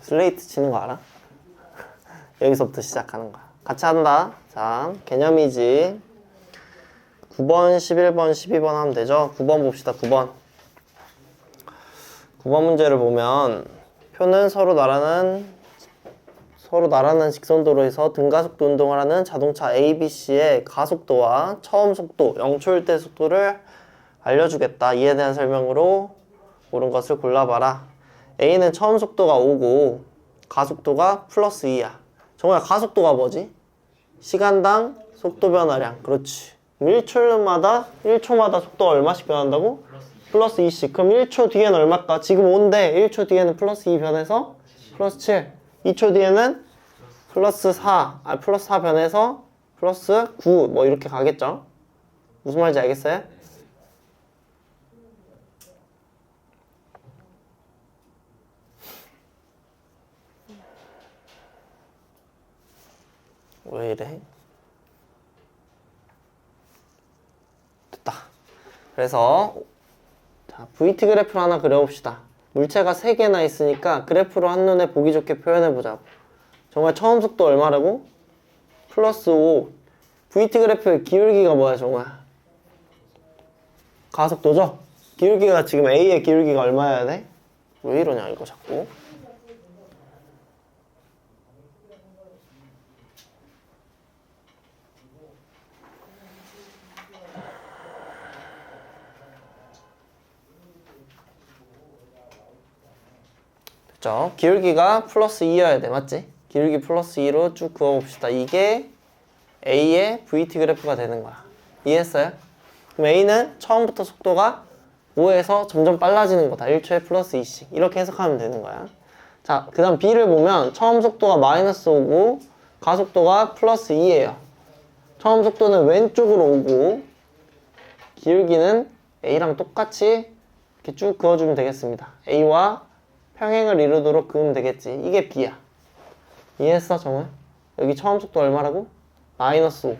슬레이트 치는 거 알아? 여기서부터 시작하는 거야. 같이 한다. 자, 개념이지. 9번, 11번, 12번 하면 되죠? 9번 봅시다. 9번. 9번 문제를 보면 표는 서로 나라는 직선도로에서 등가속도 운동을 하는 자동차 A, B, C의 가속도와 처음 속도, 0초일 때 속도를 알려주겠다. 이에 대한 설명으로 옳은 것을 골라봐라. A는 처음 속도가 5고 가속도가 플러스 2야. 정말 가속도가 뭐지? 시간당 속도 변화량. 그렇지. 1초마다 속도가 얼마씩 변한다고? 플러스 2씩. 그럼 1초 뒤에는 얼마일까? 지금 5인데 1초 뒤에는 플러스 2 변해서 플러스 7. 2초 뒤에는 플러스 4. 플러스 4 변해서 플러스 9. 뭐 이렇게 가겠죠? 무슨 말인지 알겠어요? 왜 이래? 됐다. 그래서 자, VT 그래프를 하나 그려봅시다. 물체가 3개나 있으니까 그래프로 한눈에 보기 좋게 표현해보자고. 정말 처음 속도 얼마라고? 플러스 5. VT 그래프의 기울기가 뭐야 정말? 가속도죠? 기울기가 지금 A의 기울기가 얼마여야 돼? 왜 이러냐 이거 자꾸. 됐죠? 기울기가 플러스 2여야 돼. 맞지? 기울기 플러스 2로 쭉 그어봅시다. 이게 A의 VT 그래프가 되는 거야. 이해했어요? 그럼 A는 처음부터 속도가 5에서 점점 빨라지는 거다. 1초에 플러스 2씩. 이렇게 해석하면 되는 거야. 자, 그 다음 B를 보면 처음 속도가 마이너스 5고 가속도가 플러스 2예요. 처음 속도는 왼쪽으로 오고 기울기는 A랑 똑같이 이렇게 쭉 그어주면 되겠습니다. A와 평행을 이루도록 그으면 되겠지. 이게 B야. 이해했어 정말? 여기 처음 속도 얼마라고? 마이너스 5.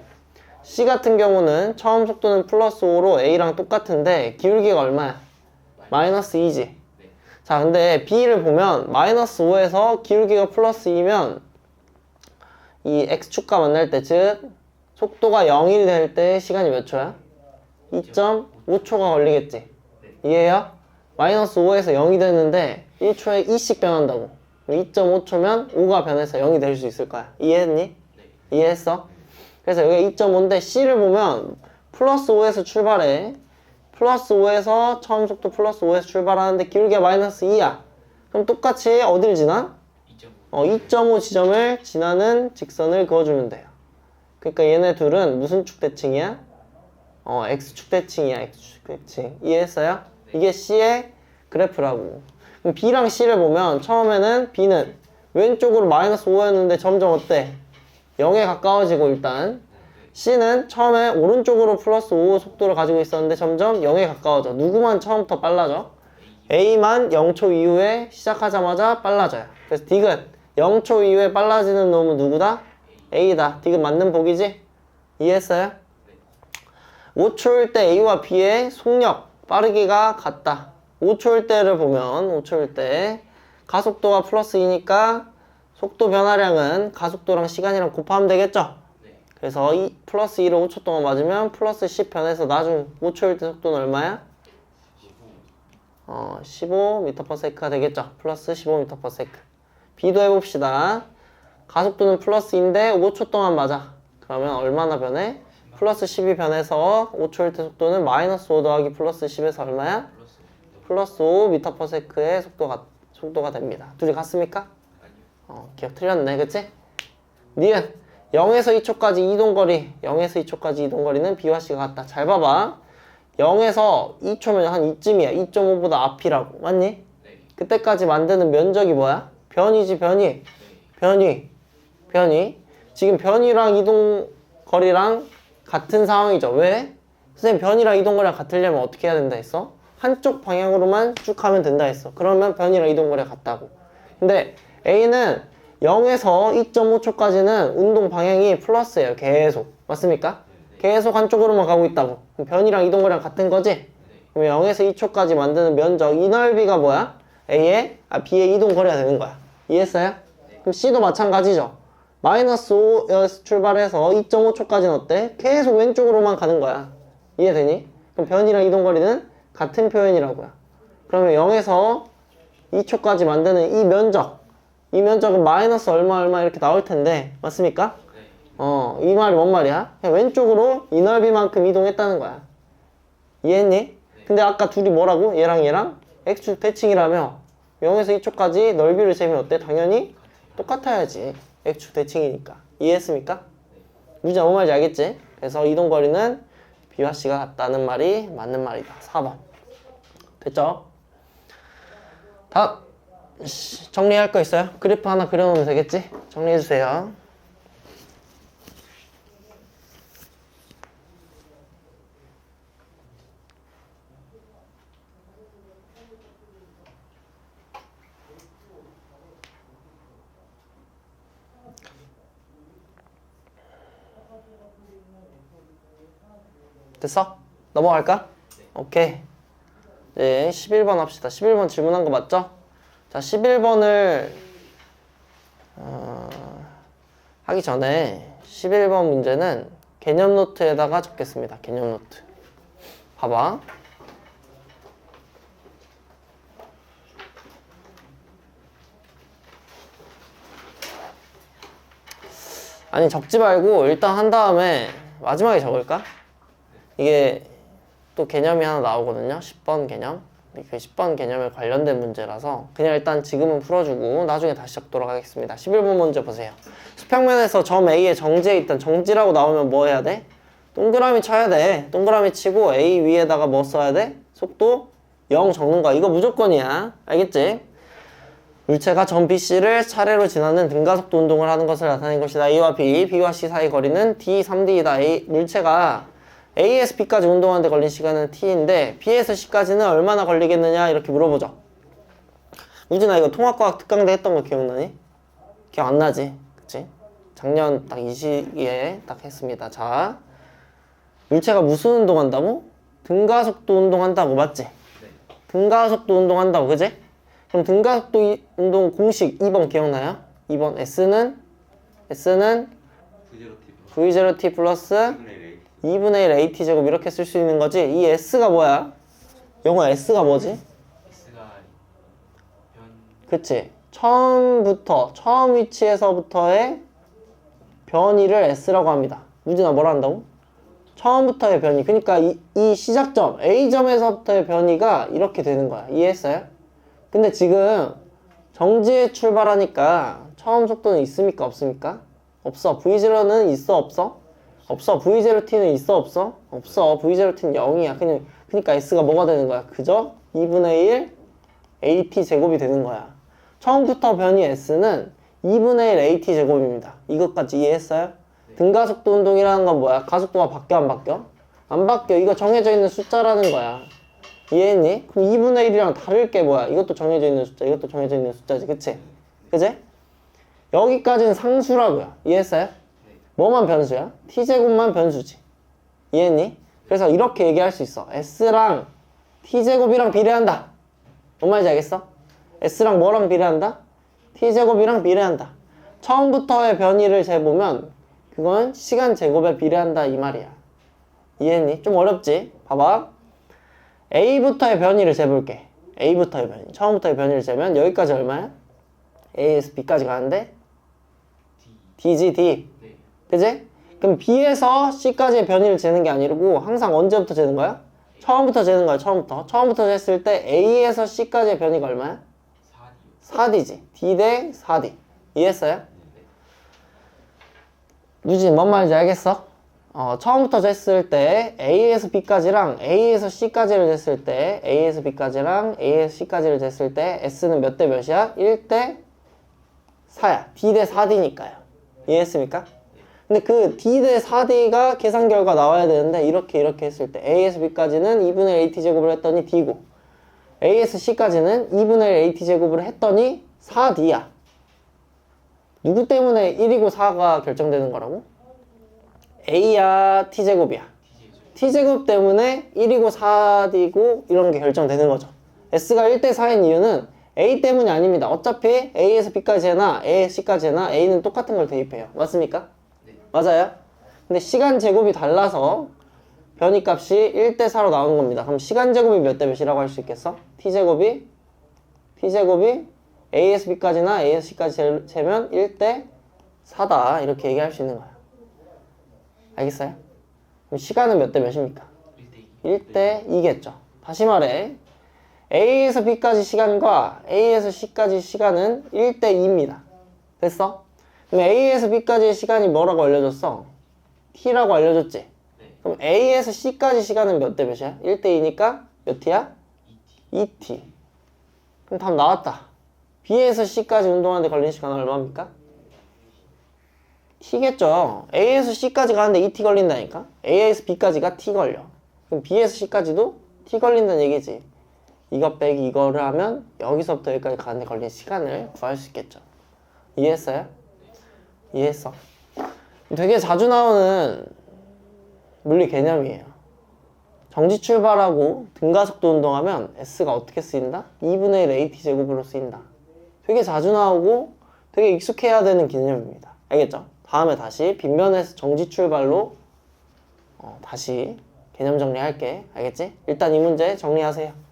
C 같은 경우는 처음 속도는 플러스 5로 A랑 똑같은데 기울기가 얼마야? 마이너스 2지. 자, 근데 B를 보면 마이너스 5에서 기울기가 플러스 2면 이 X축과 만날 때, 즉 속도가 0이 될 때 시간이 몇 초야? 2.5초가 걸리겠지. 이해해요? 마이너스 5에서 0이 되는데 1초에 2씩 변한다고. 2.5초면 5가 변해서 0이 될 수 있을 거야. 이해했니? 이해했어? 그래서 여기 2.5인데 C를 보면 플러스 5에서 출발해. 플러스 5에서 처음 속도 플러스 5에서 출발하는데 기울기가 마이너스 2야. 그럼 똑같이 어딜 지나? 2.5 지점을 지나는 직선을 그어주면 돼요. 그러니까 얘네 둘은 무슨 축대칭이야? X축 대칭이야. X축 대칭. 이해했어요? 이게 C의 그래프라고. 그럼 B랑 C를 보면 처음에는 B는 왼쪽으로 마이너스 5였는데 점점 어때? 0에 가까워지고 일단 C는 처음에 오른쪽으로 플러스 5 속도를 가지고 있었는데 점점 0에 가까워져. 누구만 처음부터 빨라져? A만 0초 이후에 시작하자마자 빨라져요. 그래서 디귿 0초 이후에 빨라지는 놈은 누구다? A다. 디귿 맞는 복이지? 이해했어요? 5초일 때 A와 B의 속력, 빠르기가 같다. 5초일 때를 보면 5초일 때 가속도가 플러스 2니까 속도 변화량은 가속도랑 시간이랑 곱하면 되겠죠? 그래서 플러스 2를 5초 동안 맞으면 플러스 10 변해서 나중 5초일 때 속도는 얼마야? 15m/s가 되겠죠? 플러스 15m/s. B도 해봅시다. 가속도는 플러스 2인데 5초 동안 맞아. 그러면 얼마나 변해? 플러스 10이 변해서 5초일 때 속도는 마이너스 5 더하기 플러스 10에서 얼마야? 플러스 5m/s의 속도가 됩니다. 둘이 같습니까? 기억 틀렸네, 그치? 니은 0에서 2초까지 이동거리는 B와 C가 같다. 잘 봐봐. 0에서 2초면 한 이쯤이야. 2.5보다 앞이라고. 맞니? 네. 그때까지 만드는 면적이 뭐야? 변이지, 변이. 변이. 지금 변이랑 이동거리랑 같은 상황이죠. 왜? 선생님, 변이랑 이동거리랑 같으려면 어떻게 해야 된다 했어? 한쪽 방향으로만 쭉 가면 된다 했어. 그러면 변이랑 이동거리가 같다고. 근데 A는 0에서 2.5초까지는 운동 방향이 플러스예요. 계속. 맞습니까? 계속 한쪽으로만 가고 있다고. 그럼 변이랑 이동거리랑 같은 거지? 그럼 0에서 2초까지 만드는 면적, 이 넓이가 뭐야? B의 이동거리가 되는 거야. 이해했어요? 그럼 C도 마찬가지죠. 마이너스 5에서 출발해서 2.5초까지는 어때? 계속 왼쪽으로만 가는 거야. 이해되니? 그럼 변이랑 이동거리는 같은 표현이라고요. 그러면 0에서 2초까지 만드는 이 면적은 마이너스 얼마 이렇게 나올 텐데 맞습니까? 이 말이 뭔 말이야? 그냥 왼쪽으로 이 넓이만큼 이동했다는 거야. 이해했니? 근데 아까 둘이 뭐라고? 얘랑 x축 대칭이라며 0에서 2초까지 넓이를 재면 어때? 당연히 똑같아야지. x축 대칭이니까. 이해했습니까? 무지 아무 말인지 알겠지? 그래서 이동거리는 B와 C가 같다는 말이 맞는 말이다. 4번. 됐죠? 다음 정리할 거 있어요? 그래프 하나 그려놓으면 되겠지? 정리해주세요. 됐어? 넘어갈까? 오케이. 이제 11번 합시다. 11번 질문한 거 맞죠? 자, 11번을 하기 전에 11번 문제는 개념 노트에다가 적겠습니다. 개념 노트. 봐봐. 아니, 적지 말고 일단 한 다음에 마지막에 적을까? 이게 또 개념이 하나 나오거든요. 10번 개념. 그 10번 개념에 관련된 문제라서 그냥 일단 지금은 풀어주고 나중에 다시 적도록 하겠습니다. 11번 문제 보세요. 수평면에서 점 A에 정지해 있던 정지라고 나오면 뭐 해야 돼? 동그라미 쳐야 돼. 동그라미 치고 A 위에다가 뭐 써야 돼? 속도 0 적는 거야. 이거 무조건이야. 알겠지? 물체가 점 BC를 차례로 지나는 등가속도 운동을 하는 것을 나타낸 것이다. A와 B, B와 C 사이 거리는 D, 3D이다. 물체가 A에서 B까지 운동하는데 걸린 시간은 T인데 B에서 C까지는 얼마나 걸리겠느냐 이렇게 물어보죠. 우진아 이거 통합과학 특강대 했던 거 기억나니? 기억 안 나지? 그치? 작년 딱 이 시기에 딱 했습니다. 자, 물체가 무슨 운동한다고? 등가속도 운동한다고 맞지? 등가속도 운동한다고 그지? 그럼 등가속도 운동 공식 2번 기억나요? 2번 S는 V0T 플러스 2분의 1 AT 제곱 이렇게 쓸 수 있는 거지? 이 S가 뭐야? 영어 S가 뭐지? S가 그치? 처음 위치에서부터의 변이를 S라고 합니다. 우진아 뭐라 한다고? 처음부터의 변이. 그러니까 이 시작점 A점에서부터의 변이가 이렇게 되는 거야. 이해했어요? 근데 지금 정지에 출발하니까 처음 속도는 있습니까? 없습니까? 없어. V0는 있어? 없어? 없어. V0t는 있어? 없어? 없어. V0t는 0이야. 그러니까 S가 뭐가 되는 거야? 그저 2분의 1 AT 제곱이 되는 거야. 처음부터 변이 S는 2분의 1 AT 제곱입니다. 이것까지 이해했어요? 네. 등가속도 운동이라는 건 뭐야? 가속도가 바뀌어 안 바뀌어? 안 바뀌어. 이거 정해져 있는 숫자라는 거야. 이해했니? 그럼 2분의 1이랑 다를 게 뭐야? 이것도 정해져 있는 숫자, 이것도 정해져 있는 숫자지. 그치? 그치? 여기까지는 상수라고요. 이해했어요? 뭐만 변수야? t제곱만 변수지. 이해했니? 그래서 이렇게 얘기할 수 있어. S랑 t제곱이랑 비례한다. 뭔 말인지 알겠어? S랑 뭐랑 비례한다? t제곱이랑 비례한다. 처음부터의 변이를 재보면 그건 시간 제곱에 비례한다 이 말이야. 이해했니? 좀 어렵지? 봐봐. A부터의 변이를 재볼게. A부터의 변이. 처음부터의 변이를 재면 여기까지 얼마야? A에서 B까지 가는데 D지 D. 그치? 그럼 B에서 C까지의 변이를 재는 게 아니고 항상 언제부터 재는 거야? 처음부터 재는 거야. 처음부터 쟀을 때 A에서 C까지의 변이가 얼마야? 4D지. D 대 4D. 이해했어요? 유진 뭔 말인지 알겠어? 처음부터 쟀을 때 A에서 B까지랑 A에서 C까지를 쟀을 때 A에서 B까지랑 A에서 C까지를 쟀을 때 S는 몇 대 몇이야? 1대 4야. D 대 4D니까요. 이해했습니까? 근데 그 D 대 4D가 계산 결과 나와야 되는데 이렇게 했을 때 A에서 B까지는 2분의 1 AT 제곱을 했더니 D고 A에서 C까지는 2분의 1 AT 제곱을 했더니 4D야. 누구 때문에 1이고 4가 결정되는 거라고? A야 T제곱이야. T제곱 때문에 1이고 4D고 이런 게 결정되는 거죠. S가 1대 4인 이유는 A 때문이 아닙니다. 어차피 A에서 B까지 해나 A에서 C까지 해나 A는 똑같은 걸 대입해요. 맞습니까? 네. 맞아요? 근데 시간 제곱이 달라서 변이값이 1대 4로 나오는 겁니다. 그럼 시간 제곱이 몇 대 몇이라고 할 수 있겠어? T제곱이 A에서 B까지나 A에서 C까지 재면 1대 4다. 이렇게 얘기할 수 있는 거야. 알겠어요? 그럼 시간은 몇 대 몇입니까? 1대 2겠죠. 다시 말해 A에서 B까지 시간과 A에서 C까지 시간은 1대 2입니다. 됐어? 그럼 A에서 B까지의 시간이 뭐라고 알려줬어? T라고 알려줬지? 네. 그럼 A에서 C까지 시간은 몇 대 몇이야? 1대 2니까 몇 T야? 2T. 그럼 답 나왔다. B에서 C까지 운동하는데 걸린 시간 얼마입니까? T겠죠. A에서 C까지 가는데 2T 걸린다니까? A에서 B까지가 T 걸려. 그럼 B에서 C까지도 T 걸린다는 얘기지. 이거 빼기 이거를 하면 여기서부터 여기까지 가는데 걸린 시간을 구할 수 있겠죠. 이해했어요? 이해했어. 되게 자주 나오는 물리 개념이에요. 정지 출발하고 등가속도 운동하면 S가 어떻게 쓰인다? 2분의 1 AT 제곱으로 쓰인다. 되게 자주 나오고 되게 익숙해야 되는 개념입니다. 알겠죠? 다음에 다시 빗면에서 정지 출발로 다시 개념 정리할게. 알겠지? 일단 이 문제 정리하세요.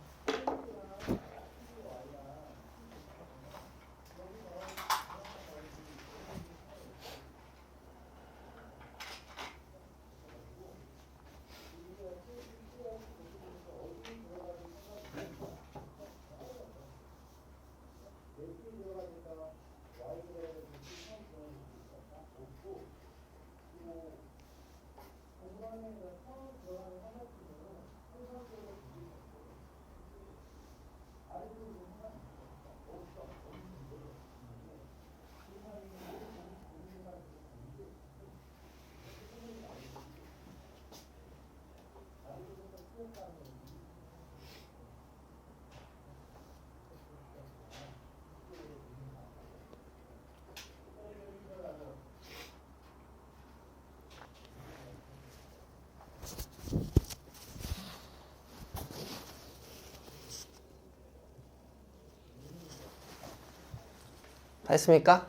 다 했습니까?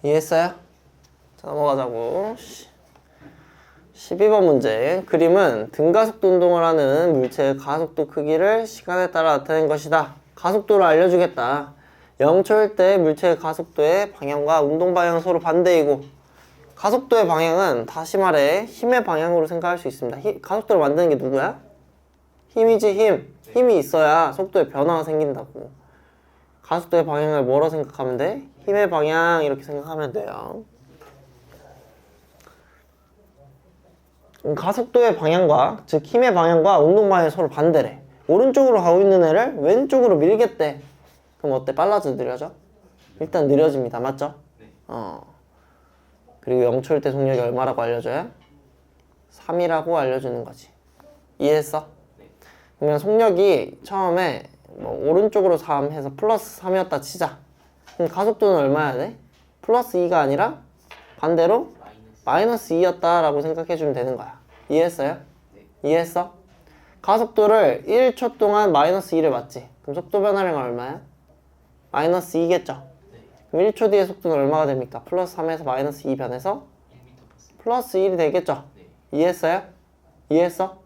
이해했어요? 자, 넘어가자고. 12번 문제. 그림은 등가속도 운동을 하는 물체의 가속도 크기를 시간에 따라 나타낸 것이다. 가속도를 알려주겠다. 0초일 때 물체의 가속도의 방향과 운동 방향은 서로 반대이고, 가속도의 방향은 다시 말해 힘의 방향으로 생각할 수 있습니다. 가속도를 만드는 게 누구야? 힘이지, 힘. 힘이 있어야 속도에 변화가 생긴다고. 가속도의 방향을 뭐로 생각하면 돼? 힘의 방향 이렇게 생각하면 돼요. 가속도의 방향과 즉 힘의 방향과 운동 방향이 서로 반대래. 오른쪽으로 가고 있는 애를 왼쪽으로 밀겠대. 그럼 어때? 빨라져 느려져? 일단 느려집니다. 맞죠? 그리고 0초일 때 속력이 얼마라고 알려줘요? 3이라고 알려주는 거지. 이해했어? 그러면 속력이 처음에 오른쪽으로 3 해서 플러스 3이었다 치자. 그럼 가속도는 얼마야 돼? 플러스 2가 아니라 반대로 마이너스 2였다 라고 생각해주면 되는 거야. 이해했어요? 이해했어? 가속도를 1초 동안 마이너스 2를 맞지? 그럼 속도 변화량은 얼마야? 마이너스 2겠죠? 그럼 1초 뒤에 속도는 얼마가 됩니까? 플러스 3에서 마이너스 2 변해서 플러스 1이 되겠죠? 이해했어요? 이해했어?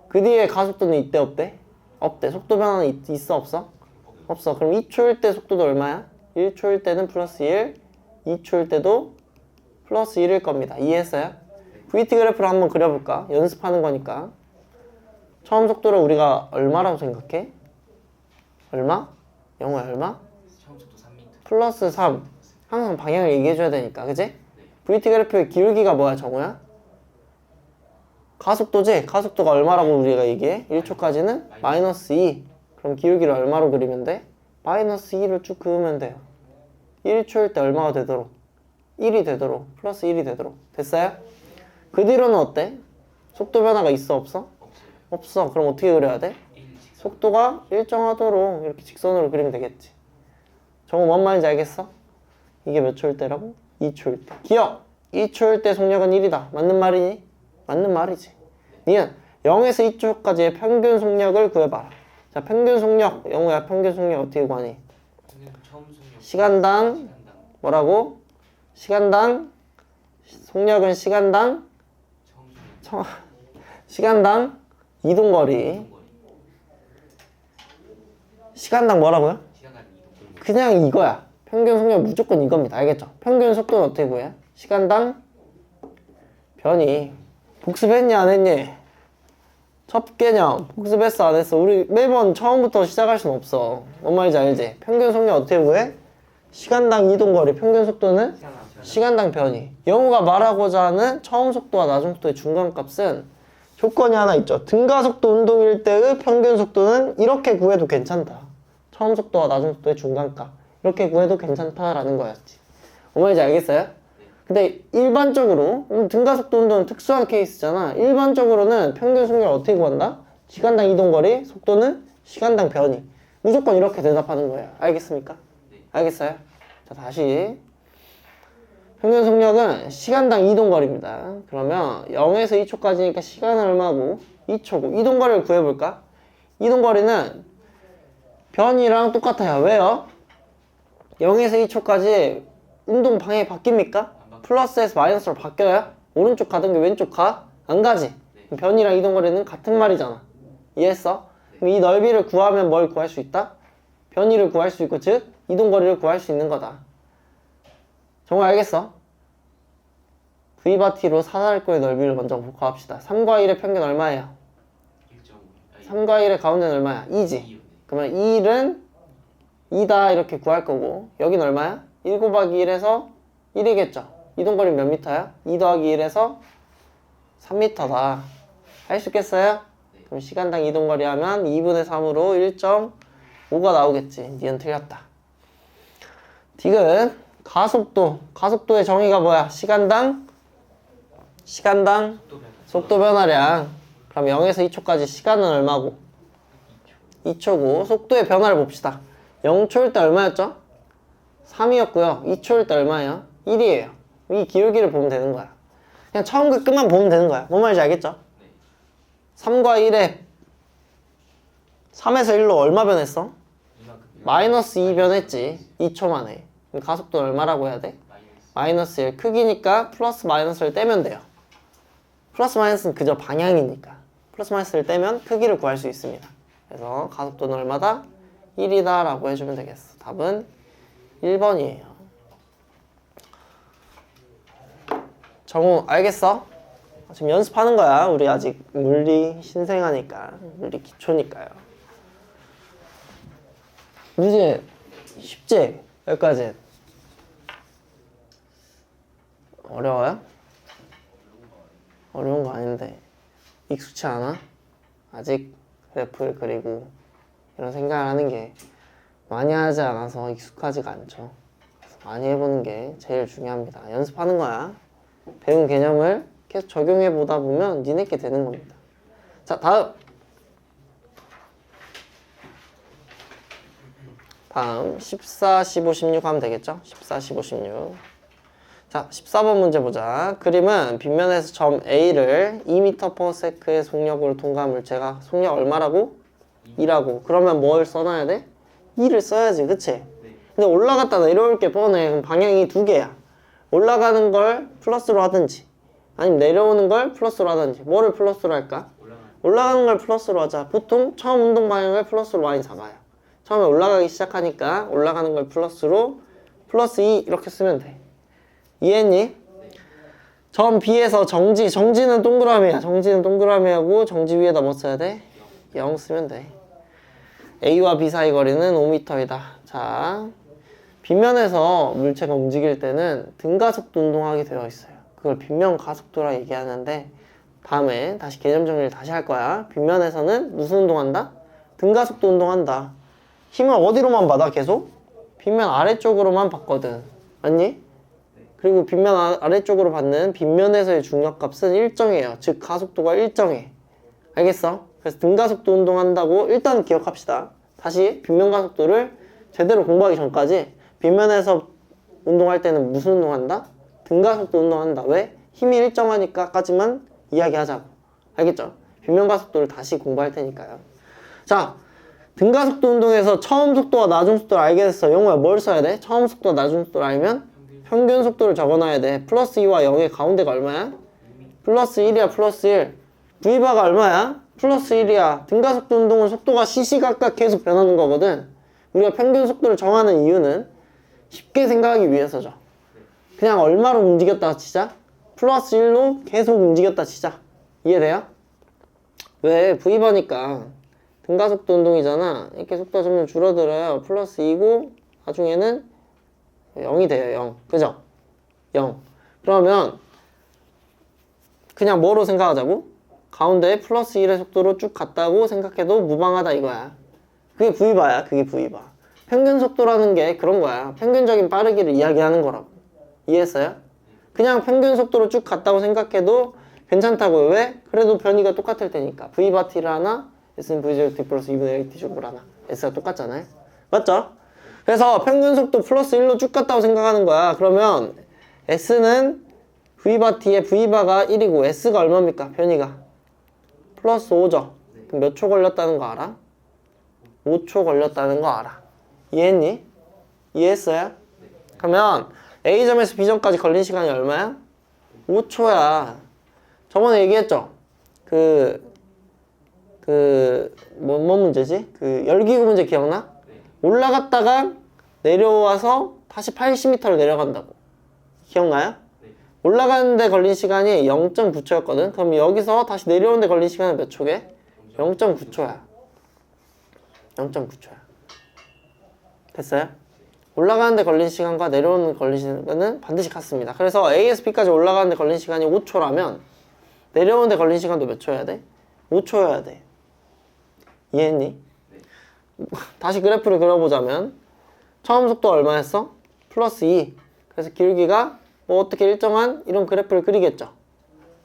그 뒤에 가속도는 이때 없대? 없대. 속도 변화는 있어 없어? 없어. 그럼 2초일 때 속도도 얼마야? 1초일 때는 플러스 1, 2초일 때도 플러스 1일 겁니다. 이해했어요? VT 그래프를 한번 그려볼까? 연습하는 거니까. 처음 속도를 우리가 얼마라고 생각해? 얼마? 영어야 얼마? 처음 속도 3m. 플러스 3. 항상 방향을 얘기해줘야 되니까. 그치? VT 그래프의 기울기가 뭐야 정우야? 가속도지? 가속도가 얼마라고 우리가 얘기해? 1초까지는 마이너스 2. 그럼 기울기를 얼마로 그리면 돼? 마이너스 2를 쭉 그으면 돼요. 1초일 때 얼마가 되도록? 1이 되도록. 플러스 1이 되도록. 됐어요? 그 뒤로는 어때? 속도 변화가 있어 없어? 없어. 그럼 어떻게 그려야 돼? 속도가 일정하도록 이렇게 직선으로 그리면 되겠지. 정우 뭔 말인지 알겠어? 이게 몇 초일 때라고? 2초일 때. 기억! 2초일 때 속력은 1이다. 맞는 말이니? 맞는 말이지. 니은 0에서 2초까지의 평균 속력을 구해봐라. 자, 평균 속력. 영우야 평균 속력 어떻게 구하니? 시간당 뭐라고? 시간당 속력은 시간당 이동거리. 시간당 뭐라고요? 그냥 이거야. 평균 속력 무조건 이겁니다. 알겠죠? 평균 속도는 어떻게 구해? 시간당 변이. 복습했니 안 했니? 첫 개념 복습했어 안 했어? 우리 매번 처음부터 시작할 순 없어. 뭔 말인지 알지? 평균 속력 어떻게 구해? 시간당 이동거리. 평균 속도는 시간당 변이. 영우가 말하고자 하는 처음 속도와 나중 속도의 중간값은 조건이 하나 있죠. 등가속도 운동일 때의 평균 속도는 이렇게 구해도 괜찮다. 처음 속도와 나중 속도의 중간값 이렇게 구해도 괜찮다라는 거였지. 뭔 말인지 알겠어요? 근데 일반적으로 등가속도 운동은 특수한 케이스잖아. 일반적으로는 평균 속력을 어떻게 구한다? 시간당 이동거리, 속도는 시간당 변이. 무조건 이렇게 대답하는 거예요. 알겠습니까? 알겠어요? 자, 다시 평균 속력은 시간당 이동거리입니다. 그러면 0에서 2초까지니까 시간은 얼마고? 2초고. 이동거리를 구해볼까? 이동거리는 변이랑 똑같아요. 왜요? 0에서 2초까지 운동 방향이 바뀝니까? 플러스에서 마이너스로 바뀌어요? 오른쪽 가던 게 왼쪽 가? 안 가지? 변이랑 이동거리는 같은 말이잖아. 이해했어? 그럼 이 넓이를 구하면 뭘 구할 수 있다? 변이를 구할 수 있고, 즉 이동거리를 구할 수 있는 거다. 정말 알겠어? V바 T로 사다리꼴의 넓이를 먼저 구합시다. 3과 1의 평균 얼마예요? 3과 1의 가운데는 얼마야? 2지. 그러면 1은 2다 이렇게 구할 거고, 여긴 얼마야? 1 곱하기 1에서 1이겠죠. 이동거리 몇 미터야? 2 더하기 1에서 3m다. 할 수 있겠어요? 그럼 시간당 이동거리 하면 2분의 3으로 1.5가 나오겠지. 니은 틀렸다. 디귿 가속도. 가속도의 정의가 뭐야? 시간당 속도 변화량. 그럼 0에서 2초까지 시간은 얼마고? 2초고. 속도의 변화를 봅시다. 0초일 때 얼마였죠? 3이었고요. 2초일 때 얼마예요? 1이에요. 이 기울기를 보면 되는 거야. 그냥 처음과 끝만 보면 되는 거야. 뭔 말인지 알겠죠? 3과 1에 3에서 1로 얼마 변했어? 마이너스 2 변했지. 2초 만에. 그럼 가속도는 얼마라고 해야 돼? 마이너스 1. 크기니까 플러스 마이너스를 떼면 돼요. 플러스 마이너스는 그저 방향이니까. 플러스 마이너스를 떼면 크기를 구할 수 있습니다. 그래서 가속도는 얼마다? 1이다 라고 해주면 되겠어. 답은 1번이에요. 정우 알겠어? 지금 연습하는 거야. 우리 아직 물리 신생아니까. 물리 기초니까요. 문제 쉽지? 여기까지. 어려워요? 어려운 거 아닌데 익숙치 않아? 아직 그래프를 그리고 이런 생각을 하는 게 많이 하지 않아서 익숙하지가 않죠. 많이 해보는 게 제일 중요합니다. 연습하는 거야. 배운 개념을 계속 적용해 보다 보면 니네께 되는 겁니다. 자, 다음 14, 15, 16 하면 되겠죠? 14, 15, 16. 자, 14번 문제 보자. 그림은 빗면에서 점 A를 2m/s의 속력으로 통과한 물체가 속력 얼마라고? 2라고. 그러면 뭘 써놔야 돼? 2를 써야지, 그치? 근데 올라갔다 내려올 게 뻔해. 그럼 방향이 두 개야. 올라가는 걸 플러스로 하든지 아니면 내려오는 걸 플러스로 하든지. 뭐를 플러스로 할까? 올라가는 걸 플러스로 하자. 보통 처음 운동 방향을 플러스로 많이 잡아요. 처음에 올라가기 시작하니까 올라가는 걸 플러스로 플러스 2 이렇게 쓰면 돼. 이해했니? 점 B에서 정지는 동그라미야. 정지는 동그라미하고 정지 위에다 뭐 써야 돼? 0 쓰면 돼. A와 B 사이 거리는 5m이다. 자, 빗면에서 물체가 움직일 때는 등가속도 운동하게 되어 있어요. 그걸 빗면 가속도라 얘기하는데 다음에 다시 개념 정리를 다시 할 거야. 빗면에서는 무슨 운동한다? 등가속도 운동한다. 힘을 어디로만 받아 계속? 빗면 아래쪽으로만 받거든. 맞니? 그리고 빗면 아래쪽으로 받는 빗면에서의 중력값은 일정해요. 즉 가속도가 일정해. 알겠어? 그래서 등가속도 운동한다고 일단 기억합시다. 다시 빗면 가속도를 제대로 공부하기 전까지 빗면에서 운동할 때는 무슨 운동한다? 등가속도 운동한다. 왜? 힘이 일정하니까까지만 이야기하자고. 알겠죠? 빗면 가속도를 다시 공부할 테니까요. 자, 등가속도 운동에서 처음 속도와 나중 속도를 알게 됐어. 영호야, 뭘 써야 돼? 처음 속도와 나중 속도를 알면 평균 속도를 적어놔야 돼. 플러스 2와 0의 가운데가 얼마야? 플러스 1이야, 플러스 1. V바가 얼마야? 플러스 1이야. 등가속도 운동은 속도가 시시각각 계속 변하는 거거든. 우리가 평균 속도를 정하는 이유는 쉽게 생각하기 위해서죠. 그냥 얼마로 움직였다 치자? 플러스 1로 계속 움직였다 치자. 이해돼요? 왜? V바니까 등가속도 운동이잖아. 이렇게 속도가 점점 줄어들어요. 플러스 2고 나중에는 0이 돼요. 0. 그죠? 0. 그러면 그냥 뭐로 생각하자고? 가운데에 플러스 1의 속도로 쭉 갔다고 생각해도 무방하다 이거야. 그게 V바야. 그게 V바. 평균 속도라는 게 그런 거야. 평균적인 빠르기를 이야기하는 거라고. 이해했어요? 그냥 평균 속도로 쭉 갔다고 생각해도 괜찮다고요. 왜? 그래도 변이가 똑같을 테니까. V바 T를 하나, S는 V0 T 플러스 2분의 1 T 제곱을 하나. S가 똑같잖아요. 맞죠? 그래서 평균 속도 플러스 1로 쭉 갔다고 생각하는 거야. 그러면 S는 V바 T의 V바가 1이고 S가 얼마입니까? 변이가 플러스 5죠. 그럼 몇 초 걸렸다는 거 알아? 5초 걸렸다는 거 알아. 이해했니? 이해했어요? 그러면 A점에서 B점까지 걸린 시간이 얼마야? 5초야. 저번에 얘기했죠? 뭔 문제지? 열기구 문제 기억나? 올라갔다가 내려와서 다시 80m를 내려간다고. 기억나요? 올라가는데 걸린 시간이 0.9초였거든? 그럼 여기서 다시 내려오는데 걸린 시간은 몇 초게? 0.9초야. 0.9초야. 됐어요? 올라가는데 걸린 시간과 내려오는 걸린 시간은 반드시 같습니다. 그래서 A에서 B까지 올라가는데 걸린 시간이 5초라면 내려오는데 걸린 시간도 몇 초여야 돼? 5초여야 돼. 이해했니? 다시 그래프를 그려보자면 처음 속도 얼마였어? 플러스 2. 그래서 기울기가 뭐 어떻게 일정한 이런 그래프를 그리겠죠.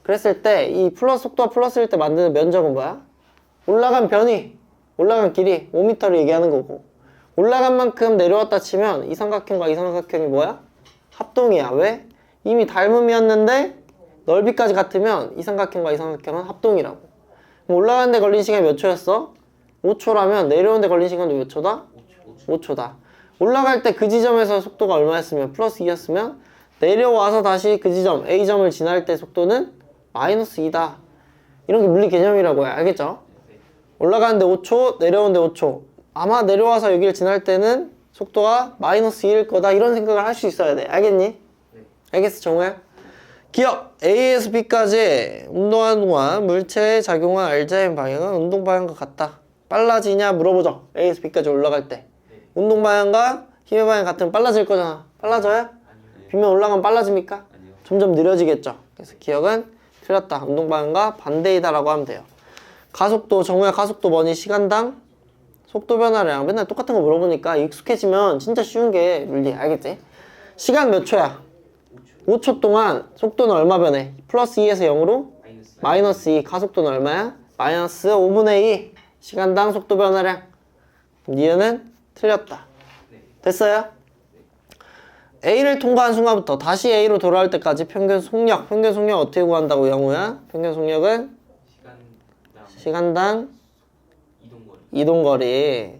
그랬을 때 이 플러스 속도와 플러스일 때 만드는 면적은 뭐야? 올라간 변이, 올라간 길이 5m를 얘기하는 거고, 올라간 만큼 내려왔다 치면 이 삼각형과 이 삼각형이 뭐야? 합동이야. 왜? 이미 닮음이었는데 넓이까지 같으면 이 삼각형과 이 삼각형은 합동이라고. 그럼 올라가는데 걸린 시간이 몇 초였어? 5초라면 내려오는데 걸린 시간도 몇 초다? 5초다. 올라갈 때 그 지점에서 속도가 얼마였으면? 플러스 2였으면 내려와서 다시 그 지점 A점을 지날 때 속도는 마이너스 2다. 이런 게 물리 개념이라고 해. 알겠죠? 올라가는데 5초, 내려오는데 5초. 아마 내려와서 여기를 지날 때는 속도가 마이너스 2일 거다. 이런 생각을 할 수 있어야 돼. 알겠니? 알겠어, 정우야? 기억! A에서 B까지 운동하는 동안 물체에 작용한 R자의 방향은 운동 방향과 같다. 빨라지냐 물어보죠. A에서 B까지 올라갈 때. 운동 방향과 힘의 방향 같으면 빨라질 거잖아. 빨라져요? 빗면 올라가면 빨라집니까? 점점 느려지겠죠. 그래서 기억은 틀렸다. 운동 방향과 반대이다 라고 하면 돼요. 가속도, 정우야 가속도 뭐니? 시간당 속도 변화량. 맨날 똑같은 거 물어보니까 익숙해지면 진짜 쉬운 게 물리. 알겠지? 시간 몇 초야? 5초 동안 속도는 얼마 변해? 플러스 2에서 0으로? 마이너스 2. 가속도는 얼마야? 마이너스 5분의 2. 시간당 속도 변화량. 니은은 틀렸다. 됐어요? A를 통과한 순간부터 다시 A로 돌아올 때까지 평균 속력. 평균 속력 어떻게 구한다고, 영우야? 평균 속력은? 시간당 이동거리.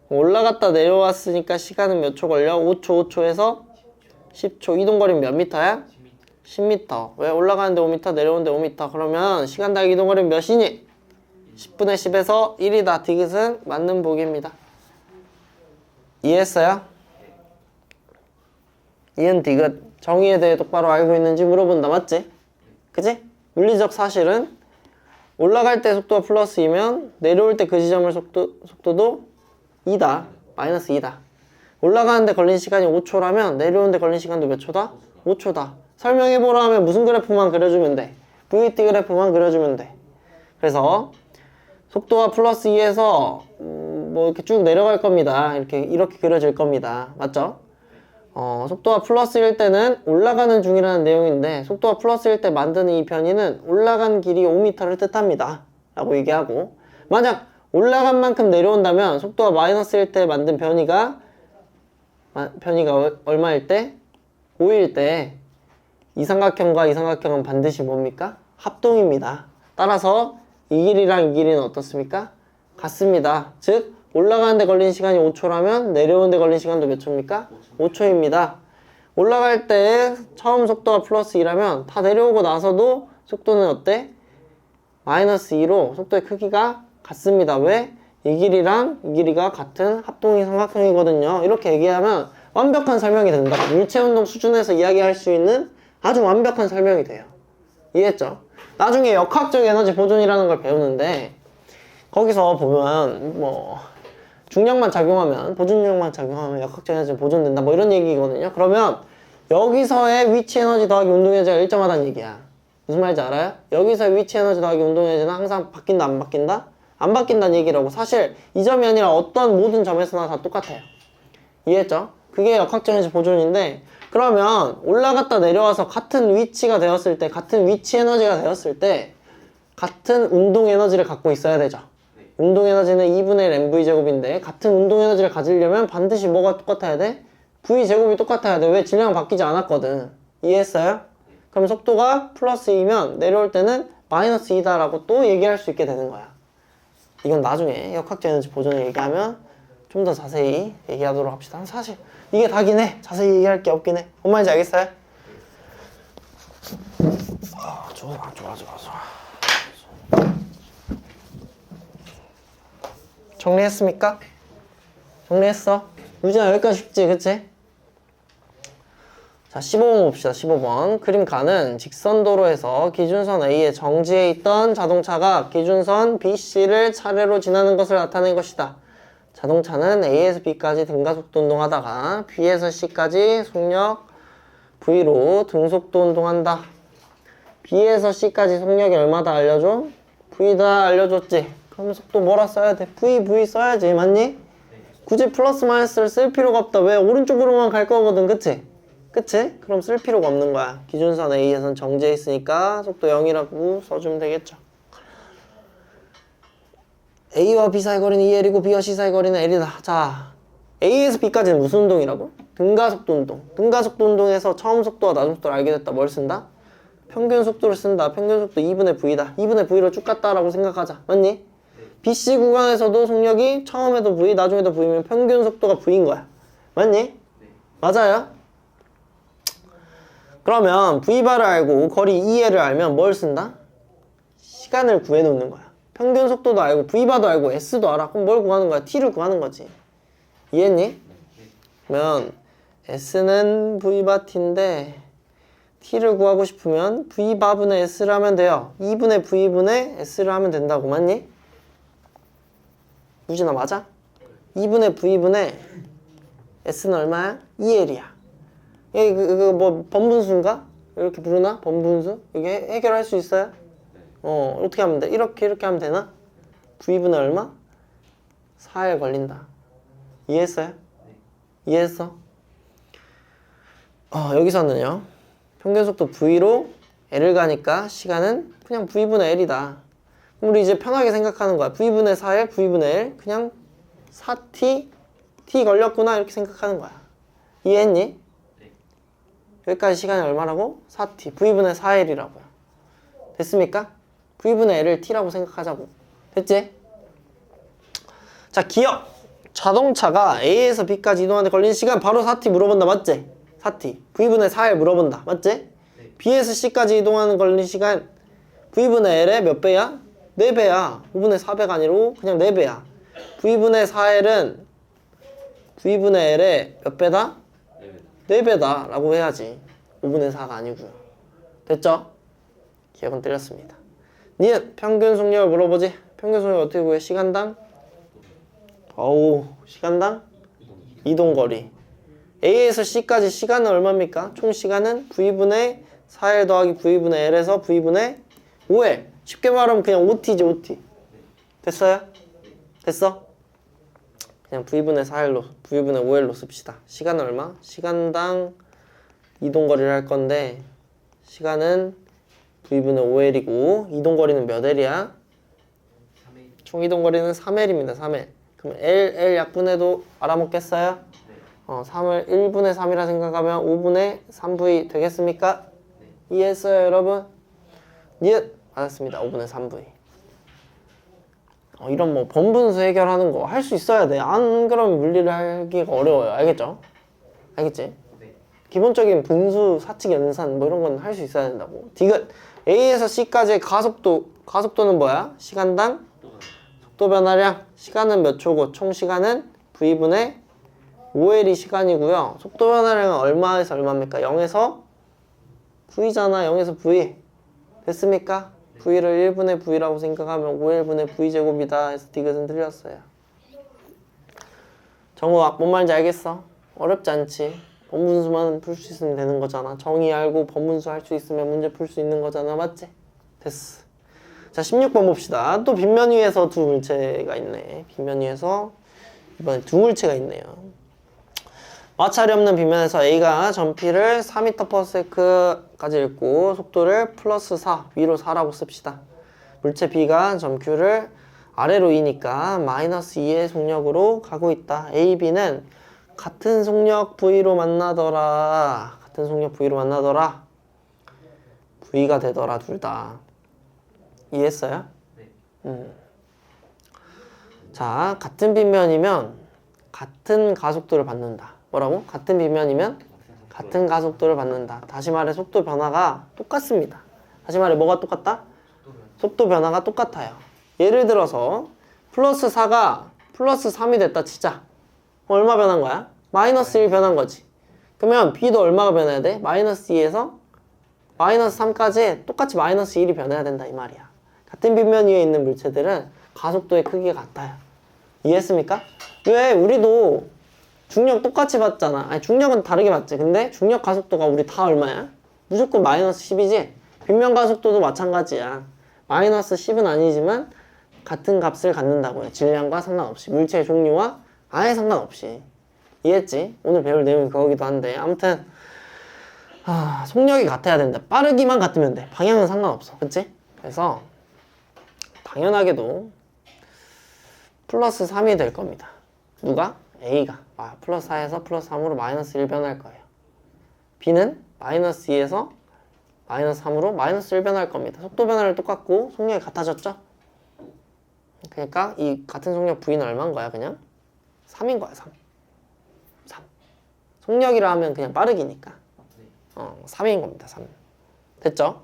올라갔다 내려왔으니까 시간은 몇 초 걸려? 5초, 5초에서 10초. 이동거리는 몇 미터야? 10m. 왜? 올라가는데 5m, 내려오는데 5m. 그러면 시간당 이동거리는 몇이니? 10분의 10에서 1이다. 디귿은 맞는 보기입니다. 이해했어요? 이은 디귿. 정의에 대해 똑바로 알고 있는지 물어본다. 맞지? 그지? 물리적 사실은 올라갈 때 속도가 플러스 2면 내려올 때 그 지점의 속도도 2다. 마이너스 2다. 올라가는데 걸린 시간이 5초라면 내려오는데 걸린 시간도 몇 초다? 5초다. 설명해보라 하면 무슨 그래프만 그려주면 돼? VT 그래프만 그려주면 돼. 그래서 속도가 플러스 2에서 뭐 이렇게 쭉 내려갈 겁니다. 이렇게 그려질 겁니다. 맞죠? 속도가 플러스일 때는 올라가는 중이라는 내용인데, 속도가 플러스일 때 만드는 이 변이는 올라간 길이 5m를 뜻합니다 라고 얘기하고, 만약 올라간 만큼 내려온다면 속도가 마이너스일 때 만든 변이가 얼마일 때? 5일 때 이 삼각형과 이 삼각형은 반드시 뭡니까? 합동입니다. 따라서 이 길이랑 이 길이는 어떻습니까? 같습니다. 즉 올라가는 데 걸린 시간이 5초라면 내려오는 데 걸린 시간도 몇 초입니까? 5초입니다. 올라갈 때 처음 속도가 플러스 2라면 다 내려오고 나서도 속도는 어때? 마이너스 2로 속도의 크기가 같습니다. 왜? 이 길이랑 이 길이가 같은 합동이 삼각형이거든요. 이렇게 얘기하면 완벽한 설명이 된다. 일체운동 수준에서 이야기할 수 있는 아주 완벽한 설명이 돼요. 이해했죠? 나중에 역학적 에너지 보존이라는 걸 배우는데 거기서 보면 뭐 중력만 작용하면 보존력만 작용하면 역학적 에너지 보존된다 뭐 이런 얘기거든요. 그러면 여기서의 위치 에너지 더하기 운동 에너지가 일정하다는 얘기야. 무슨 말인지 알아요? 여기서의 위치 에너지 더하기 운동 에너지는 항상 바뀐다 안 바뀐다? 안 바뀐다는 얘기라고. 사실 이 점이 아니라 어떤 모든 점에서나 다 똑같아요. 이해했죠? 그게 역학적 에너지 보존인데 그러면 올라갔다 내려와서 같은 위치가 되었을 때 같은 위치 에너지가 되었을 때 같은 운동 에너지를 갖고 있어야 되죠. 운동 에너지는 2분의 1 mv제곱인데 같은 운동 에너지를 가지려면 반드시 뭐가 똑같아야 돼? v제곱이 똑같아야 돼. 왜? 질량은 바뀌지 않았거든. 이해했어요? 그럼 속도가 플러스 2면 내려올 때는 마이너스 2다 라고 또 얘기할 수 있게 되는 거야. 이건 나중에 역학적 에너지 보존을 얘기하면 좀 더 자세히 얘기하도록 합시다. 사실 이게 다긴 해. 자세히 얘기할 게 없긴 해. 뭔 말인지 알겠어요? 좋아. 정리했습니까? 정리했어? 유진아 여기까지 쉽지 그치? 자 15번 봅시다. 15번 그림가는 직선도로에서 기준선 A에 정지해 있던 자동차가 기준선 BC를 차례로 지나는 것을 나타낸 것이다. 자동차는 A에서 B까지 등가속도 운동하다가 B에서 C까지 속력 V로 등속도 운동한다. B에서 C까지 속력이 얼마다 알려줘? V다 알려줬지? 그럼 속도 뭐라 써야 돼? V 써야지 맞니? 굳이 플러스 마이너스를 쓸 필요가 없다. 왜? 오른쪽으로만 갈 거거든 그치? 그치? 그럼 쓸 필요가 없는 거야. 기준선 A에선 정지해 있으니까 속도 0이라고 써주면 되겠죠. A와 B 사이 거리는 2L이고 B와 C 사이 거리는 L이다. 자, A에서 B까지는 무슨 운동이라고? 등가속도 운동. 등가속도 운동에서 처음 속도와 나중 속도를 알게 됐다. 뭘 쓴다? 평균 속도를 쓴다. 평균 속도 2분의 V다. 2분의 V로 쭉 갔다라고 생각하자. 맞니? BC 구간에서도 속력이 처음에도 V, 나중에도 V면 평균 속도가 V인 거야. 맞니? 맞아요? 그러면 V바를 알고 거리 2L을 알면 뭘 쓴다? 시간을 구해놓는 거야. 평균 속도도 알고 V바도 알고 S도 알아. 그럼 뭘 구하는 거야? T를 구하는 거지. 이해했니? 그러면 S는 V바 T인데 T를 구하고 싶으면 V바분의 S를 하면 돼요. 2분의 V분의 S를 하면 된다고. 맞니? 유진아 맞아? 2분의 V분의 S는 얼마야? 2L이야. 이게 뭐 번분수인가? 이렇게 부르나? 번분수? 이게 해결할 수 있어요? 어떻게 하면 돼? 이렇게 하면 되나? V분의 얼마? 4일 걸린다. 이해했어요? 이해했어? 여기서는요 평균속도 V로 L을 가니까 시간은 그냥 V분의 L이다. 그럼 우리 이제 편하게 생각하는 거야. V분의 4L, V분의 L 그냥 4T T 걸렸구나 이렇게 생각하는 거야. 이해했니? 여기까지 시간이 얼마라고? 4T V분의 4L이라고요. 됐습니까? V분의 L을 T라고 생각하자고. 됐지? 자, 기억! 자동차가 A에서 B까지 이동하는데 걸리는 시간 바로 4T 물어본다. 맞지? 4T V분의 4L 물어본다. 맞지? B에서 C까지 이동하는 걸리는 시간 V분의 L의 몇 배야? 4배야. 5분의 4배가 아니고 그냥 4배야. V분의 4L은 V분의 L의 몇 배다? 4배다 라고 해야지. 5분의 4가 아니고요. 됐죠? 기억은 틀렸습니다. 니은 평균 속력을 물어보지. 평균 속력 어떻게 구해? 시간당? 시간당? 이동거리. A에서 C까지 시간은 얼마입니까? 총 시간은 V분의 4L 더하기 V분의 L에서 V분의 5L. 쉽게 말하면 그냥 OT지 OT. 됐어요? 됐어? 그냥 V분의 4L로 V분의 5L로 씁시다. 시간은 얼마? 시간당 이동거리를 할 건데 시간은 V분의 5L이고 이동거리는 몇 L이야? 총 이동거리는 3L입니다. 3L. 그럼 L 약분해도 알아먹겠어요? 3을 1분의 3이라 생각하면 5분의 3V 되겠습니까? 이해했어요 여러분? 예! 맞았습니다. 5분의 3V. 이런 뭐 번분수 해결하는 거 할 수 있어야 돼. 안 그러면 물리를 하기가 어려워요. 알겠죠? 알겠지? 네. 기본적인 분수, 사칙, 연산 뭐 이런 건 할 수 있어야 된다고. 디귿 A에서 C까지의 가속도는 뭐야? 시간당 속도 변화량. 시간은 몇 초고 총 시간은 V분의 5L이 시간이고요. 속도 변화량은 얼마에서 얼마입니까? 0에서 V잖아. 0에서 V. 됐습니까? V를 1분의 V라고 생각하면 5L분의 V제곱이다 해서 디귿은 틀렸어요. 정우 뭔 말인지 알겠어? 어렵지 않지? 번분수만 풀 수 있으면 되는 거잖아. 정의 알고 번분수 할 수 있으면 문제 풀 수 있는 거잖아. 맞지? 됐어. 자, 16번 봅시다. 또 빗면 위에서 두 물체가 있네. 빗면 위에서 이번에 두 물체가 있네요. 마찰이 없는 빗면에서 A가 전피를 4m/s까지 읽고 속도를 플러스 4, 위로 4라고 씁시다. 물체 B가 점 Q를 아래로 2니까 마이너스 2의 속력으로 가고 있다. A, B는 같은 속력 V로 만나더라. 같은 속력 V로 만나더라. V가 되더라, 둘 다. 이해했어요? 네. 자, 같은 빗면이면 같은 가속도를 받는다. 뭐라고? 같은 빗면이면 같은 가속도를 받는다. 다시 말해 속도 변화가 똑같습니다. 다시 말해 뭐가 똑같다? 속도 변화가 똑같아요. 예를 들어서 플러스 4가 플러스 3이 됐다 치자. 얼마 변한 거야? 마이너스 1 변한 거지. 그러면 B도 얼마가 변해야 돼? 마이너스 2에서 마이너스 3까지 똑같이 마이너스 1이 변해야 된다 이 말이야. 같은 빗면 위에 있는 물체들은 가속도의 크기가 같아요. 이해했습니까? 왜? 우리도 중력 똑같이 받잖아. 아니 중력은 다르게 받지. 근데 중력 가속도가 우리 다 얼마야? 무조건 마이너스 10이지? 빗면 가속도도 마찬가지야. 마이너스 10은 아니지만 같은 값을 갖는다고요. 질량과 상관없이. 물체의 종류와 아예 상관없이. 이해했지? 오늘 배울 내용이 그거기도 한데 아무튼 속력이 같아야 된다. 빠르기만 같으면 돼. 방향은 상관없어. 그치? 그래서 당연하게도 플러스 3이 될 겁니다. 누가? A가 플러스 4에서 플러스 3으로 마이너스 1 변할 거예요. B는 마이너스 2에서 마이너스 3으로 마이너스 1 변할 겁니다. 속도 변화를 똑같고 속력이 같아졌죠? 그러니까 이 같은 속력 V는 얼마인 거야 그냥? 3인 거야 3. 속력이라 하면 그냥 빠르기니까 3인 겁니다 3. 됐죠?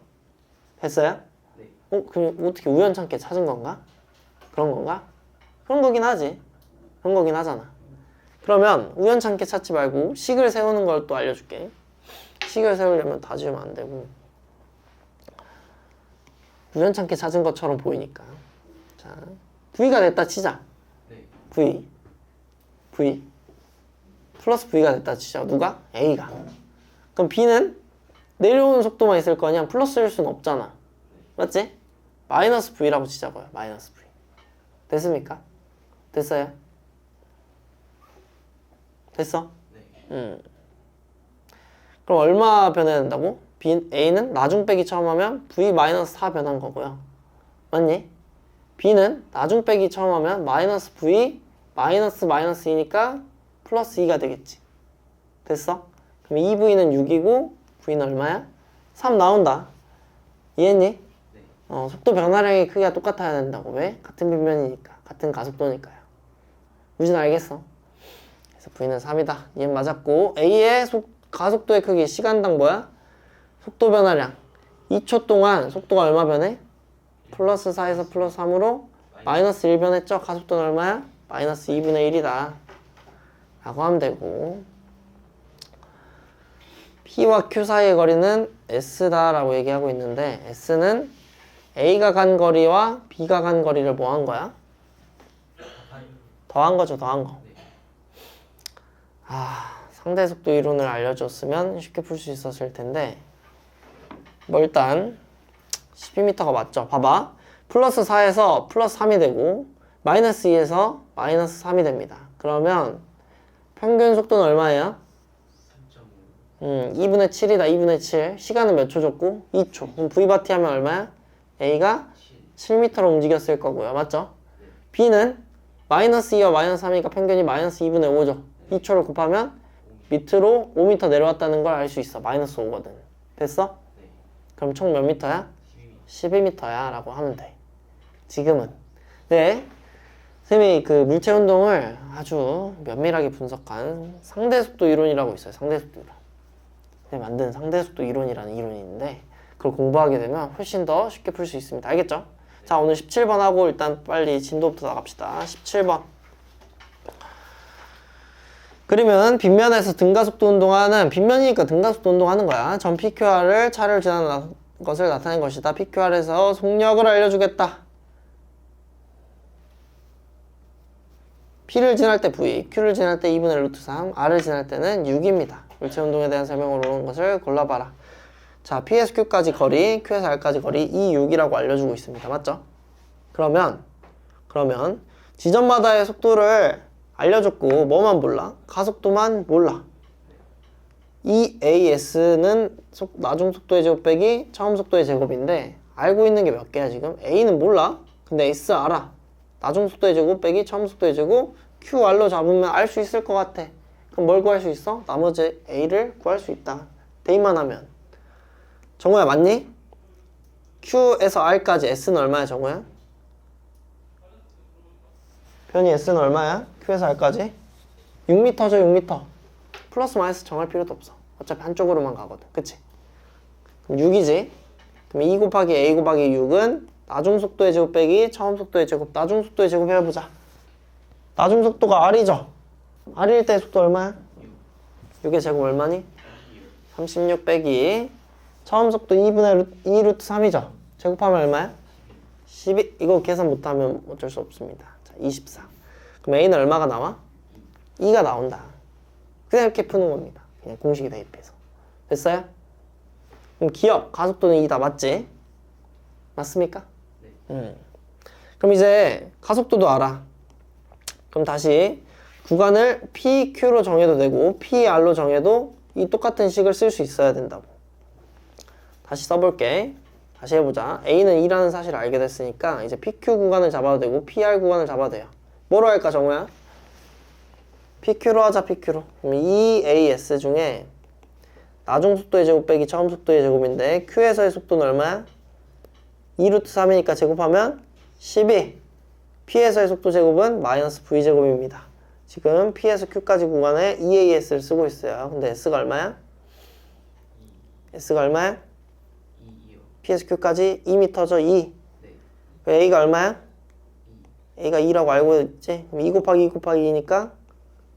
됐어요? 네. 그럼 어떻게 우연찮게 찾은 건가? 그런 건가? 그런 거긴 하지. 그런 거긴 하잖아. 그러면 우연찮게 찾지 말고 식을 세우는 걸 또 알려줄게. 식을 세우려면 다 지우면 안 되고 우연찮게 찾은 것처럼 보이니까. 자, V가 됐다 치자. 네. V 플러스 V가 됐다 치자. 누가? A가. 그럼 B는 내려오는 속도만 있을 거냐? 플러스일 수는 없잖아. 맞지? 마이너스 V라고 치자고요. 마이너스 V. 됐습니까? 됐어요? 됐어? 네. 그럼 얼마 변해야 된다고? A는 나중 빼기 처음 하면 V-4 변한 거고요. 맞니? B는 나중 빼기 처음 하면 마이너스 V 마이너스 2니까 플러스 2가 되겠지. 됐어? 그럼 2V는 6이고 V는 얼마야? 3 나온다. 이해했니? 네. 속도 변화량의 크기가 똑같아야 된다고. 왜? 같은 빗면이니까. 같은 가속도니까요. 무슨 알겠어? 그래서 V는 3이다. 이해 맞았고 A의 가속도의 크기 시간당 뭐야? 속도 변화량 2초 동안 속도가 얼마 변해? 플러스 4에서 플러스 3으로 마이너스 1 변했죠? 가속도는 얼마야? 마이너스 2분의 1이다 라고 하면 되고 P와 Q 사이의 거리는 S다 라고 얘기하고 있는데 S는 A가 간 거리와 B가 간 거리를 뭐 한 거야? 더한 거죠. 더한 거. 상대속도 이론을 알려줬으면 쉽게 풀 수 있었을 텐데 뭐 일단 12m가 맞죠? 봐봐. 플러스 4에서 플러스 3이 되고 마이너스 2에서 마이너스 3이 됩니다. 그러면 평균 속도는 얼마예요? 2분의 7이다. 2분의 7. 시간은 몇 초 줬고? 2초. 그럼 V바티 하면 얼마야? A가 7m로 움직였을 거고요. 맞죠? B는 마이너스 2와 마이너스 3이니까 평균이 마이너스 2분의 5죠. 2초를 곱하면 밑으로 5m 내려왔다는 걸 알 수 있어. 마이너스 5거든. 됐어? 네. 그럼 총 몇 미터야? 12m야 라고 하면 돼. 지금은. 네. 선생님이 그 물체 운동을 아주 면밀하게 분석한 상대속도 이론이라고 있어요. 상대속도 이론. 선생님이 만든 상대속도 이론이라는 이론이 있는데 그걸 공부하게 되면 훨씬 더 쉽게 풀 수 있습니다. 알겠죠? 자, 오늘 17번 하고 일단 빨리 진도부터 나갑시다. 17번. 그러면 빗면에서 등가속도 운동하는, 빗면이니까 등가속도 운동하는 거야. 전 PQR을 차를 지나는 것을 나타낸 것이다. PQR에서 속력을 알려주겠다. P를 지날 때 V, Q를 지날 때 2분의 루트 3, R을 지날 때는 6입니다. 물체 운동에 대한 설명으로 오는 것을 골라봐라. 자, P에서 Q까지 거리, Q에서 R까지 거리, 이 6이라고 알려주고 있습니다. 맞죠? 그러면 지점마다의 속도를 알려줬고 뭐만 몰라? 가속도만 몰라. 이 AS는 나중 속도의 제곱 빼기 처음 속도의 제곱인데 알고 있는 게 몇 개야 지금? A는 몰라. 근데 S 알아. 나중 속도의 제곱 빼기 처음 속도의 제곱 QR로 잡으면 알 수 있을 것 같아. 그럼 뭘 구할 수 있어? 나머지 A를 구할 수 있다. 대입만 하면. 정우야 맞니? Q에서 R까지 S는 얼마야 정우야? 변이 S는 얼마야? Q에서 R까지? 6m죠 6m. 플러스 마이너스 정할 필요도 없어. 어차피 한쪽으로만 가거든. 그치? 그럼 6이지. 그럼 2 곱하기 A 곱하기 6은 나중 속도의 제곱 빼기 처음 속도의 제곱. 나중 속도의 제곱 해보자. 나중 속도가 R이죠? R일 때 속도 얼마야? 6의 제곱 얼마니? 36 빼기 처음 속도 2분의 2 루트 3이죠? 제곱하면 얼마야? 12. 이거 계산 못하면 어쩔 수 없습니다. 자, 24. 그럼 A는 얼마가 나와? 2가 나온다. 그냥 이렇게 푸는 겁니다. 그냥 공식에 대입해서. 됐어요? 그럼 기억, 가속도는 2다. 맞지? 맞습니까? 네. 그럼 이제 가속도도 알아. 그럼 다시 구간을 PQ로 정해도 되고 PR로 정해도 이 똑같은 식을 쓸 수 있어야 된다고. 다시 써볼게. 다시 해보자. A는 2라는 사실을 알게 됐으니까 이제 PQ 구간을 잡아도 되고 PR 구간을 잡아도 돼요. 뭐로 할까 정우야? PQ로 하자. PQ로. 그럼 이 AS 중에 나중 속도의 제곱 빼기 처음 속도의 제곱인데 Q에서의 속도는 얼마야? 2 루트 3이니까 제곱하면 12. P에서의 속도 제곱은 마이너스 V제곱입니다. 지금 P에서 Q까지 구간에 EAS를 쓰고 있어요. 근데 S가 얼마야? S가 얼마야? 2요. P에서 Q까지 2m죠. 2. 네. A가 얼마야? 2. A가 2라고 알고 있지? 그럼 2 곱하기 2 곱하기 2니까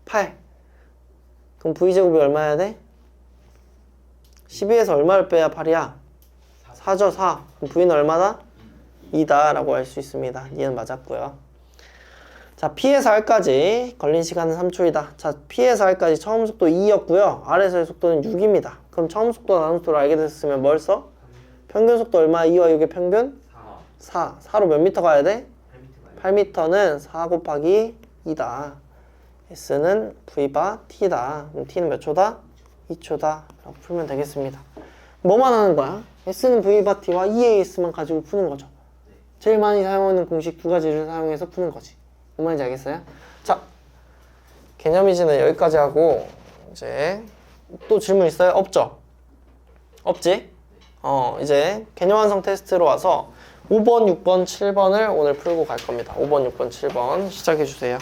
8. 그럼 V제곱이 얼마야 돼? 12에서 얼마를 빼야 8이야? 4죠. 4. 그럼 V는 얼마다? 2다 라고 할 수 있습니다. 2는 맞았고요. 자, P에서 R까지 걸린 시간은 3초이다. 자, P에서 R까지 처음 속도 2였고요. R에서의 속도는 6입니다. 그럼 처음 속도, 나중 속도를 알게 됐으면 뭘 써? 평균 속도 얼마? 2와 6의 평균? 4. 4로 몇 미터 가야 돼? 8m는 4 곱하기 2다. S는 V바 T다. 그럼 T는 몇 초다? 2초다. 라고 풀면 되겠습니다. 뭐만 하는 거야? S는 V바 T와 EAS만 가지고 푸는 거죠. 제일 많이 사용하는 공식 두 가지를 사용해서 푸는 거지. 뭔 말인지 알겠어요? 자, 개념이지는 여기까지 하고 이제 또 질문 있어요? 없죠? 없지? 이제 개념 완성 테스트로 와서 5번, 6번, 7번을 오늘 풀고 갈 겁니다. 5번, 6번, 7번 시작해 주세요.